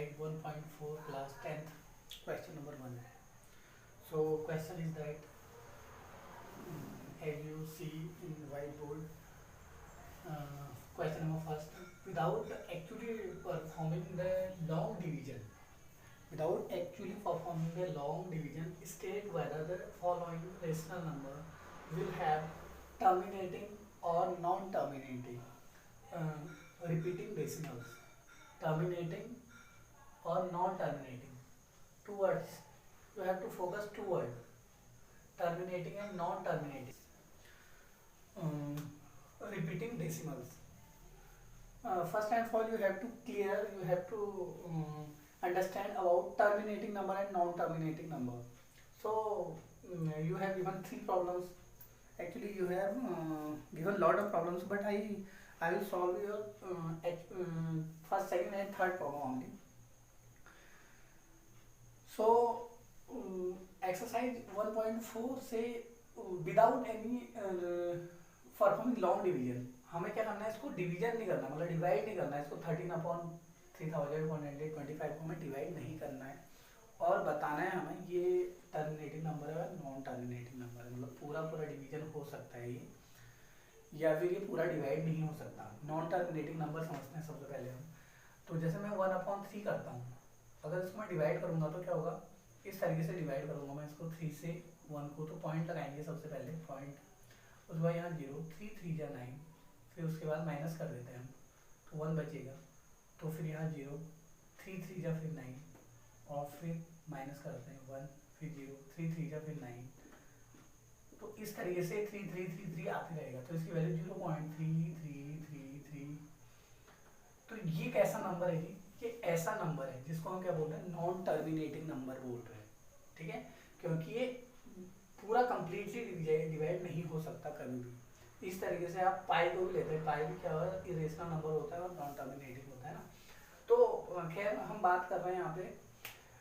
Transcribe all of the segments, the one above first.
Exercise 1.4 class 10th question number 1. So question is that as you see in whiteboard, question number first, without actually performing the long division, state whether the following rational number will have terminating or non-terminating repeating decimals. Terminating or non-terminating. Two words. You have to focus two words. Terminating and non-terminating. Um, Repeating decimals. First and all, you have to understand about terminating number and non-terminating number. So you have given three problems. Actually, you have given lot of problems, but I will solve your first, second, and third problem only. So exercise 1.4 से without any performing long division, हमें क्या करना है, इसको division नहीं करना, मतलब divide नहीं करना है इसको 13/3125 को हमें डिवाइड नहीं करना है, और बताना है हमें ये टर्मिनेटिंग नंबर है नॉन टर्मिनेटिंग नंबर है, मतलब पूरा पूरा डिवीजन हो सकता है ये, या फिर ये पूरा डिवाइड नहीं हो सकता। नॉन टर्मिनेटिंग नंबर समझते हैं सबसे पहले हम। तो जैसे मैं 1/3 करता हूँ, अगर इसको मैं डिवाइड करूँगा तो क्या होगा, इस तरीके से डिवाइड करूँगा मैं इसको 3 से 1 को, तो पॉइंट लगाएंगे सबसे पहले पॉइंट, उसके बाद यहाँ 0, 3 3 जा 9, फिर उसके बाद माइनस कर देते हैं हम, तो 1 बचेगा, तो फिर यहाँ 0, 3 3 जा फिर 9, और फिर माइनस करते हैं 1, फिर 0, 3 3 जा फिर 9, तो इस तरीके से 3 3 3 3 आते रहेगा, तो इसकी वैल्यू 0.3333। तो ये कैसा नंबर है जी, ये ऐसा नंबर है जिसको हम क्या बोल रहे हैं, नॉन टर्मिनेटिंग नंबर बोल रहे हैं, ठीक है, क्योंकि ये पूरा कंप्लीटली डिवाइड नहीं हो सकता कभी भी। इस तरीके से आप पाई को भी लेते हैं, पाई भी क्या होता है, इरेशनल नंबर होता है और नॉन टर्मिनेटिंग होता है ना। तो खैर हम बात कर रहे हैं यहाँ पे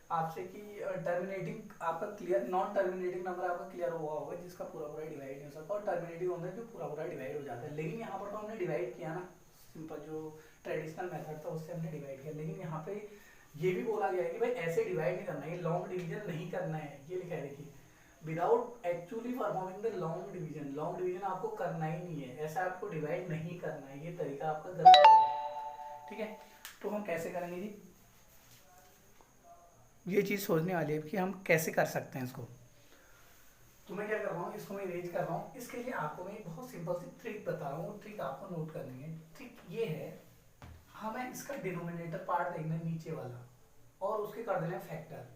आपसे कि टर्मिनेटिंग आपका क्लियर, नॉन टर्मिनेटिंग नंबर आपका क्लियर हुआ होगा जिसका पूरा पूरा डिवाइड नहीं हो सकता, और टर्मिनेटिंग होता है जो पूरा पूरा डिवाइड हो जाता है। लेकिन यहाँ पर तो हमने डिवाइड किया ना, सिंपल जो ट्रेडिशनल मेथड था उससे हमने डिवाइड किया, लेकिन यहाँ पे ये भी बोला गया है कि भाई ऐसे डिवाइड नहीं करना है, ये लॉन्ग डिवीजन नहीं करना है, ये लिखा है देखिए, without actually performing the long division. Long division आपको करना ही नहीं है, ऐसा आपको डिवाइड नहीं करना है, ये तरीका आपका गलत है, ठीक है। तो हम कैसे करेंगे जी, ये चीज़ सोचने वाली है कि हम कैसे कर सकते हैं इसको। तो मैं क्या कर रहा हूँ, इसको मैं इरेज कर रहा हूँ। इसके लिए आपको मैं बहुत सिंपल सी ट्रिक बता रहा हूँ, ट्रिक आपको नोट करनी है। ट्रिक ये है, हमें इसका डिनोमिनेटर पार्ट देखना है नीचे वाला, और उसके कर देना है फैक्टर।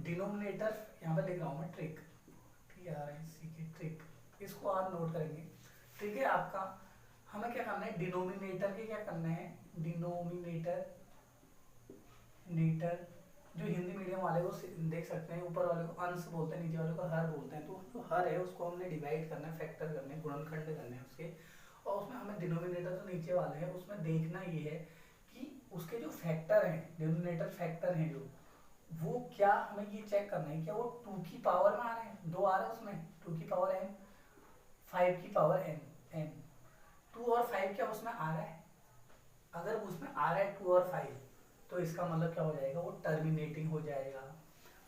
डिनोमिनेटर यहाँ पे लिख रहा हूँ मैं, ट्रिक, ट्रिक, इसको आप नोट करेंगे। ठीक है, आपका हमें क्या करना है, डिनोमिनेटर के क्या करना है, डिनोमिनेटर जो हिंदी मीडियम वाले को देख सकते हैं, ऊपर वाले को अंश बोलते हैं, नीचे वाले को हर बोलते हैं, तो जो हर है उसको हमने डिवाइड करना है, फैक्टर करने हैं, गुणनखंड करने हैं उसके, और उसमें हमें डिनोमिनेटर जो नीचे वाले हैं उसमें देखना ये है कि उसके जो फैक्टर हैं, डिनोमिनेटर फैक्टर हैं जो, वो क्या, हमें ये चेक करना है क्या वो 2 की पावर में आ रहे हैं, 2 आ रहे हैं उसमें, 2 की पावर n, 5 की पावर n, 2 और 5 क्या उसमें आ रहा है, अगर उसमें आ रहा है 2 और 5, तो इसका मतलब क्या हो जाएगा, वो टर्मिनेटिंग हो जाएगा।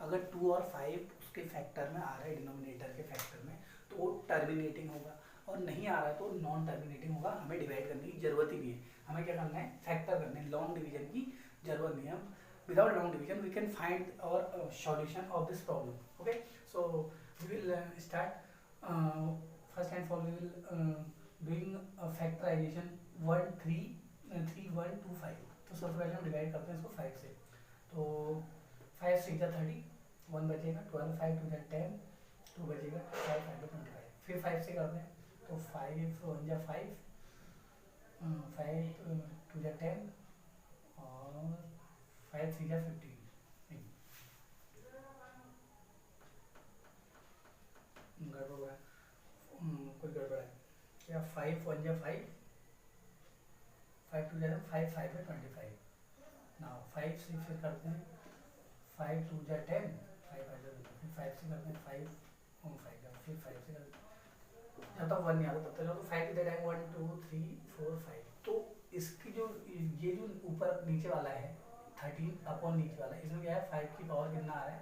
अगर 2 और 5 उसके फैक्टर में आ रहा है, डिनोमिनेटर के फैक्टर में, तो वो टर्मिनेटिंग होगा, और नहीं आ रहा है तो नॉन टर्मिनेटिंग होगा। हमें डिवाइड करने की जरूरत ही नहीं है, हमें क्या करना है, फैक्टर करना है, लॉन्ग डिवीजन की जरूरत नहीं है। हम without long division we can find our solution of this problem. Okay, so we will start first and foremost we will doing factorization 1 3 3 1 2 5। तो सबसे पहले हम डिवाइड करते हैं इसको 5 से, तो 5 6 जा 30, 1 बचेगा, 12 5 2 जा 10, 2 बचेगा, 5 5 25, फिर 5 से करते हैं, तो 5 1 जा 5, 5 2 जा 10, और 5 3 जा 15, गड़बड़ है, कुछ गड़बड़ है क्या, 5 1 जा 5, 5 2 जा 5 5 है 25, नाउ 5 से फिर करते हैं 5 2 जा 10, 5 5 जा, फिर 5 से करते हैं 5 5 जा, फिर 5 से करते हैं, जब तक 1 नहीं आता तब तक, तो 5 दे टाइम 1 2 3 4 5। तो इसकी जो ये जो ऊपर नीचे वाला है 13 अपॉन नीचे वाला, इसमें क्या है 5 की पावर कितना आ रहा है,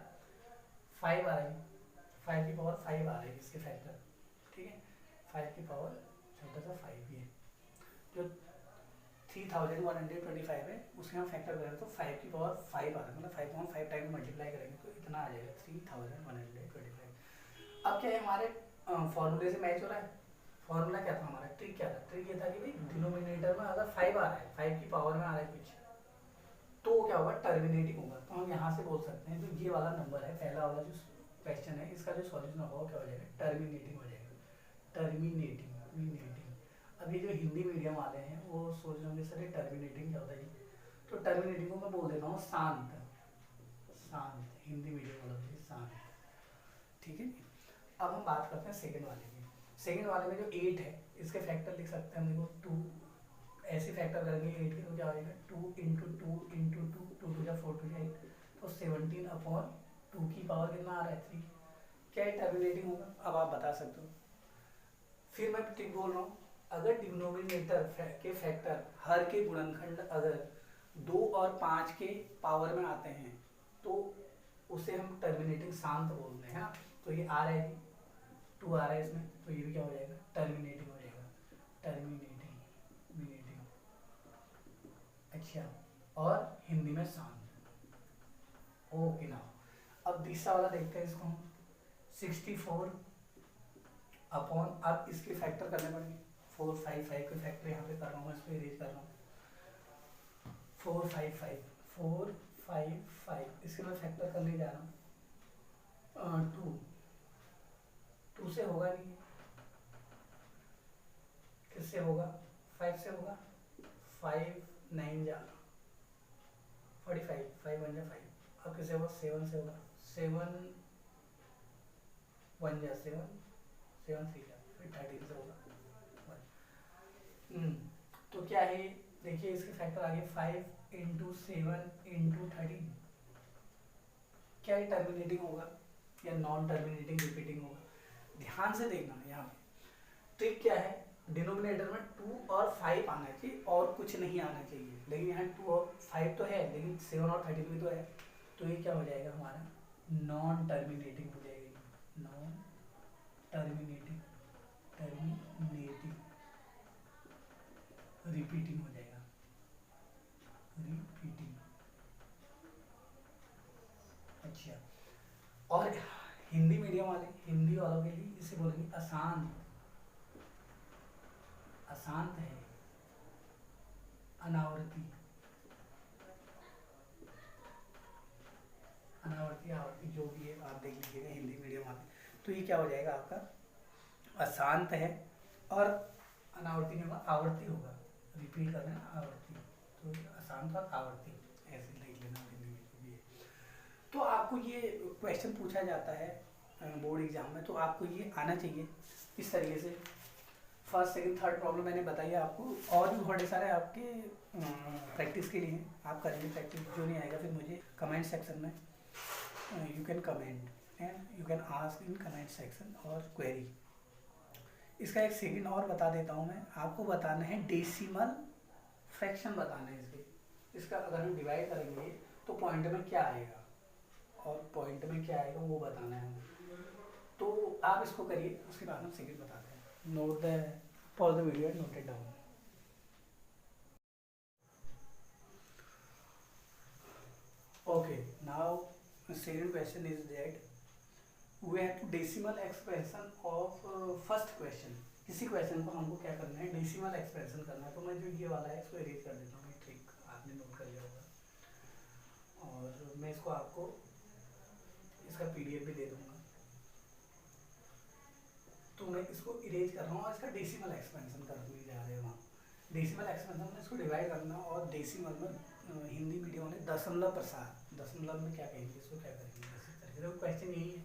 5 आ रहा है, 5 की पावर 5 आ रहा है इसके फैक्टर, ठीक है, 5 की पावर छोटा सा 5 ही है, जो 3125 है उसके हम फैक्टर करें तो 5 की पावर 5 आ रहा है, मतलब 5.5 टाइम मल्टीप्लाई करेंगे तो इतना आ जाएगा 3125। अब क्या है हमारे फॉर्मूले से मैच हो रहा है, फॉर्मूला क्या था हमारा, ट्रिक क्या था, ट्रिक ये था कि भाई डिनोमिनेटर में अगर 5 आ रहा है, 5 की पावर में आ रहा है कुछ, तो क्या होगा टर्मिनेटिंग होगा, तो हम यहाँ से बोल सकते हैं जो ये वाला नंबर है, पहला वाला जो क्वेश्चन है, इसका जो सॉल्यूशन होगा वो क्या हो जाएगा, टर्मिनेटिंग हो जाएगा, टर्मिनेटिंग। अब ये जो हिंदी मीडियम वाले हैं वो सोच रहे होंगे सर ये टर्मिनेटिंग क्या होता है, तो टर्मिनेटिंग को मैं बोल देता हूँ शांत, हिंदी मीडियम वाला होता है शांत, ठीक है। अब हम बात करते हैं सेकंड वाले की, सेकंड वाले में जो 8 है इसके फैक्टर लिख सकते हैं हम, देखो 2 ऐसे फैक्टर करेंगे 8 के तो क्या हो जाएगा 2 इंटू 2 इंटू 2, 2 टू 4 टू 8, तो 17 अपॉन 2 की पावर कितना आ रहा है 3, क्या है टर्मिनेटिंग होगा, अब आप बता सकते हो। फिर मैं ट्रिक बोल रहा हूँ, अगर डिनोमिनेटर के फैक्टर हर के गुणनखंड अगर 2 और 5 के पावर में आते हैं तो उसे हम टर्मिनेटिंग शांत बोलते हैं, तो ये आ रहा है 2 आ रहा है इसमें, तो ये भी क्या हो जाएगा टर्मिनेटिंग हो जाएगा, टर्मिनेटिंग। अच्छा, और हिंदी में शांत। ओके ना, अब दूसरा वाला देखते हैं इसको हम, 64 अपॉन, अब इसके फैक्टर करने पड़ेंगे, 4 5 5 के फैक्टर यहाँ पे कर रहा हूँ मैं, इसको इरेज कर रहा हूँ, 4 5 5 4 5 5, इसके मैं फैक्टर करने जा रहा हूँ, 2 से होगा नहीं, किससे होगा 5 से होगा, 5 9 जा 45, 5 1 जा 5, अब किससे होगा 7 से होगा, 7 1 जा 7, 7 3 जा, फिर 13 से होगा 1। तो क्या है देखिए इसके फैक्टर आगे 5 इंटू 7 इंटू 13, क्या ये टर्मिनेटिंग होगा या नॉन टर्मिनेटिंग रिपीटिंग होगा, ध्यान से देखना यहाँ पे ट्रिक क्या है, डिनोमिनेटर में 2 और 5 आना चाहिए और कुछ नहीं आना चाहिए, लेकिन यहाँ 2 और 5 तो है लेकिन 7 और 13 भी तो है, तो ये क्या हो जाएगा हमारा नॉन टर्मिनेटिंग हो जाएगी, नॉन टर्मिनेटिंग, रिपीटिंग हो जाएगा, रिपीटिंग। अच्छा, और हिंदी मीडियम वाले, हिंदी वालों के लिए इसे बोलेंगे अशांत, अशांत है, अनावर्ती, अनावर्ती आवर्ती जो भी है आप देख लीजिएगा हिंदी मीडियम वाले, तो ये क्या हो जाएगा आपका अशांत है, और अनावर्ती नहीं होगा आवर्ती होगा, रिपीट करना है आवर्ती, तो अशांत और आवर्ती ऐसे लिख लेना हिंदी में जो भी है। तो आपको ये क्वेश्चन पूछा जाता है बोर्ड एग्जाम में, तो आपको ये आना चाहिए इस तरीके से, फर्स्ट सेकंड थर्ड प्रॉब्लम मैंने बताई आपको, और भी थोड़े सारे आपके प्रैक्टिस के लिए आप करेंगे प्रैक्टिस, जो नहीं आएगा फिर मुझे कमेंट सेक्शन में you can comment and you can ask in comment section और क्वेरी। इसका एक सेकंड और बता देता हूँ मैं, आपको बताना है डेसिमल फ्रैक्शन बताना है इसके, इसका अगर हम डिवाइड करेंगे तो पॉइंट में क्या आएगा और पॉइंट में क्या आएगा वो बताना है हमें, तो आप इसको करिए उसके बाद हम सेकंड बताते हैं। Note the pause the video and note it down. Okay, now the second question is that we have to decimal expression of first question. किसी क्वेश्चन को हमको क्या करना है डेसिमल एक्सप्रेशन करना है, तो मैं जो ये वाला है इसको इरेज कर देता हूँ, ट्रिक आपने नोट कर लिया होगा, और मैं इसको आपको इसका पीडीएफ भी दे दूँगा, तो मैं इसको इरेज कर रहा हूँ और इसका डेसिमल एक्सपेंशन करने जा रहे हैं वहाँ, डेसिमल एक्सपेंशन में इसको डिवाइड करना, और डेसिमल में हिंदी मीडियम वाले दशमलव प्रसार, दशमलव में क्या कहेंगे इसको, क्या करेंगे इसी तरीके से क्वेश्चन यही है,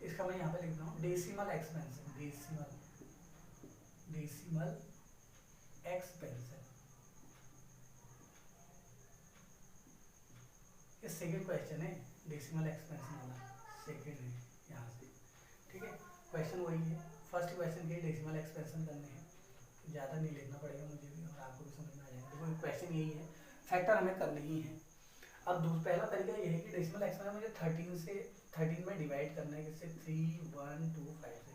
इसका मैं यहाँ पे लिख रहा हूँ डेसिमल एक्सपेंशन, डेसिमल एक्सपेंशन, ये सेकेंड क्वेश्चन है डेसिमल एक्सपेंशन वाला, सेकेंड है यहाँ से, ठीक है। क्वेश्चन वही है, फर्स्ट क्वेश्चन के डेसिमल एक्सपेंशन करने हैं, ज़्यादा नहीं लिखना पड़ेगा मुझे भी और आपको भी समझ में आ जाएगा, देखो क्वेश्चन यही है, फैक्टर हमें करने ही है। अब पहला तरीका ये है कि डेसिमल एक्सपेंशन मुझे 13 से 13 में डिवाइड करना है, किससे 3125 से।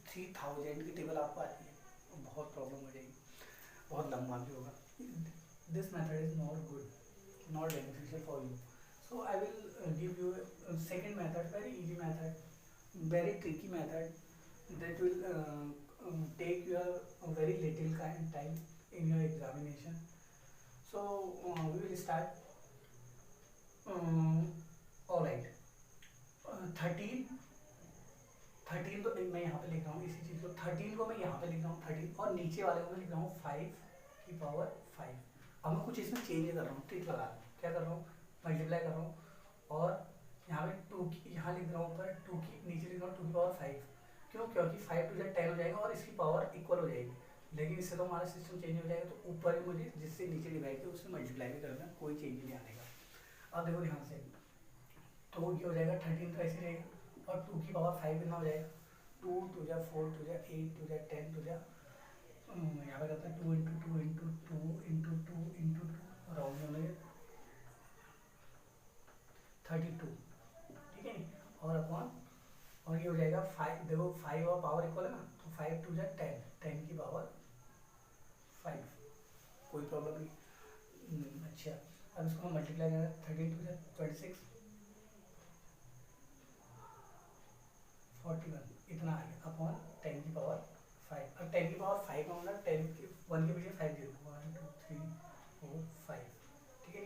3000 की टेबल आपको आती है, बहुत प्रॉब्लम हो जाएगी, बहुत लंबा भी होगा। This method is not good, not beneficial for you. So I will give you a second method, very easy method, very tricky method that will take your very little kind time in your examination. So we will start. All right. 13 13 तो मैं यहाँ पे लिख रहा हूँ इसी चीज़ को, 13 को मैं यहाँ पे लिख रहा हूँ 13, और नीचे वाले को मैं लिख रहा हूँ 5 की पावर 5। अब मैं कुछ इसमें चेंज कर रहा हूँ, ट्रिक लगा रहा हूँ, क्या कर रहा हूँ, मल्टीप्लाई कर रहा हूँ, और यहाँ पे 2 की यहाँ लिख रहा हूँ ऊपर 2 की, नीचे लिख रहा हूँ 2 की पावर 5। क्यों? क्योंकि 5 टू 10 हो जाएगा और इसकी पावर इक्वल हो जाएगी। लेकिन इससे तो हमारा सिस्टम चेंज हो जाएगा, तो ऊपर ही मुझे जिससे नीचे डिवाइड किया उससे मल्टीप्लाई भी करना, कोई चेंज नहीं आने का। अब देखो ध्यान से, तो ये हो जाएगा 13 तो ऐसे रहेगा, और 2 की पावर 5 कितना हो जाएगा, 2 टू जा 4 टू जा 8 टू जा 10 टू जा, यहाँ पे करते हैं 2 into 2 into 2 into 2 into 2, round में 32, ठीक है। और अपॉन, और ये हो जाएगा 5, देखो 5 और पावर इक्वल है ना, तो 5 टू जा 10, 10 की पावर 5, कोई प्रॉब्लम नहीं। अच्छा, अब इसको हम मल्टीप्लाई करें, 13 टू जा 26, 41, इतना आ गया अपॉन 10 की पावर 5। अब 10 की पावर 5 का मतलब 10 के 1 के पीछे 5 0, 1 2 3 4 5, ठीक है।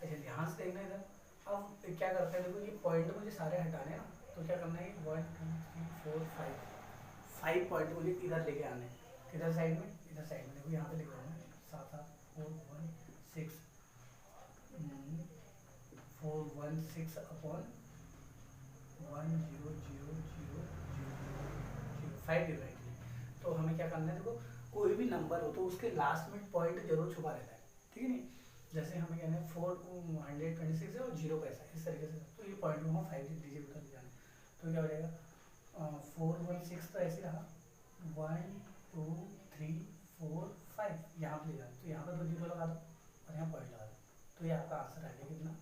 अच्छा ध्यान से देखना इधर, अब क्या करते हैं, देखो ये पॉइंट मुझे सारे हटाने हैं ना, तो क्या करना है, 1 2 3 4 5 पॉइंट मुझे इधर लेके आने हैं, किधर साइड में, इधर साइड में। देखो यहाँ पे लिख रहा हूँ 7 7 4 1 6 4 1 6 अपॉन 1 0 0 0 0 5 डिवाइड। तो हमें क्या करना है, देखो कोई भी नंबर हो तो उसके लास्ट में पॉइंट जरूर छुपा रहता है, ठीक है नहीं। जैसे हमें कहना है 426 है और 0 पैसा, इस तरीके से, तो ये पॉइंट को हम 5 डिजिट कर जाना, तो क्या हो जाएगा 416, तो ऐसे रहा 1 2 3 4 5, यहाँ पे ले जाना, तो यहाँ पर 2 0 लगा दो और यहाँ पॉइंट लगा दो, तो ये आपका आंसर आ गया कितना,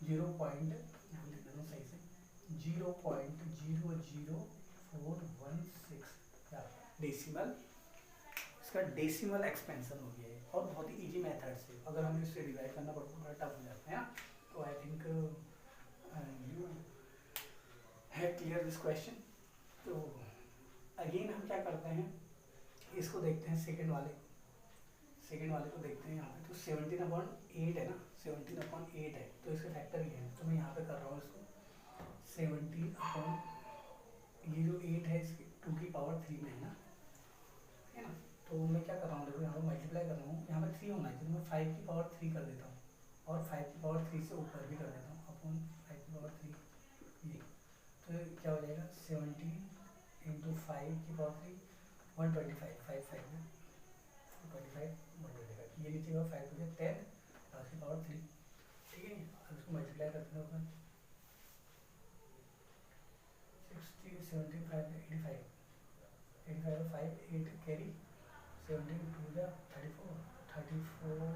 0 पॉइंट, यहाँ लिख देना सही से, 0.00416, डेसिमल, इसका डेसिमल एक्सपेंशन हो गया है, और बहुत ही इजी मेथड से, अगर हमें इससे डिवाइड करना पड़ता है बड़ा टफ हो जाता है ना। तो I think you have clear this question. तो अगेन हम क्या करते हैं, इसको देखते हैं सेकंड वाले को देखते हैं यहाँ पे, तो 17/8 है ना, 17/8 है, तो इसके फैक्टर ये है, तो मैं यहाँ पे कर रहा हूँ इसको 17 ये जो 8 है इसकी 2 की पावर 3 में है ना, है ना। तो मैं क्या कर रहा हूँ, देखो यहाँ पर मल्टीप्लाई कर रहा हूँ, यहाँ पर 3 होना चाहिए, तो मैं 5 की पावर 3 कर देता हूँ, और 5 की पावर 3 से ऊपर भी कर देता हूँ, अपॉन 5 की पावर 3, ये तो क्या हो जाएगा 17 इंटू 5 की पावर 3 125, 5 5 में 425 125, ये नीचे का 5 टू 10 और की पावर 3, ठीक है। अब इसको मल्टीप्लाई करते हैं अपन 60 75 85 85 5 8 कैरी 17 2 जा 34 34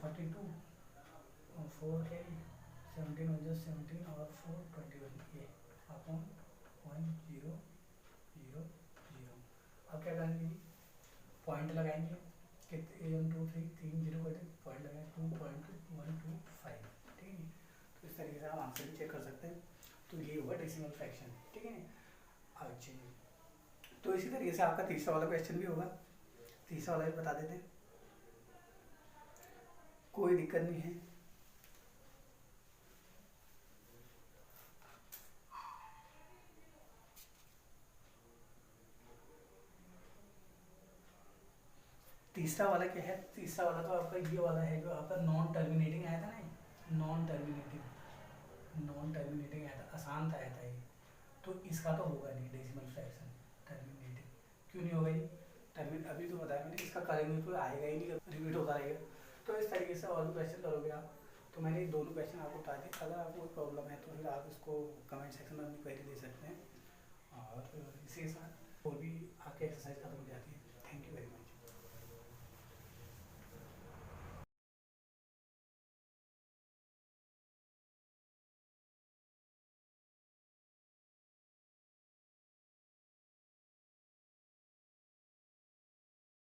42 4 कैरी 17 1 जा 17 और 4 21, ये अपॉन 1 0 0 0। अब क्या करेंगे, पॉइंट लगाएंगे, कितने 1 2 3 3 0 कर पॉइंट लगाएंगे 2.125, ठीक है। तो इस तरीके से आप आंसर भी चेक कर सकते हैं। तो ये हुआ डेसिमल फ्रैक्शन, ठीक है। अच्छा, तो इसी तरीके से आपका तीसरा वाला क्वेश्चन भी होगा, तीसरा वाला भी बता देते हैं, कोई दिक्कत नहीं है। तीसरा वाला क्या है, तीसरा वाला तो आपका ये वाला है जो आपका नॉन टर्मिनेटिंग आया था ना, नॉन टर्मिनेटिंग आया था, आसान था आया था ये, तो इसका तो होगा नहीं डेसिमल फ्रैक्शन टर्मिनेटिंग, क्यों नहीं होगा ये, टर्मिनेट अभी तो बताया मैंने, इसका करेंगे तो आएगा ही नहीं, रिपीट होता रहेगा। तो इस तरीके से और भी क्वेश्चन करोगे आप, तो मैंने ये दोनों क्वेश्चन आपको बता दिए, अगर आपको कोई प्रॉब्लम है तो फिर आप इसको कमेंट सेक्शन में अपनी क्वेरी दे सकते हैं। और इसी के साथ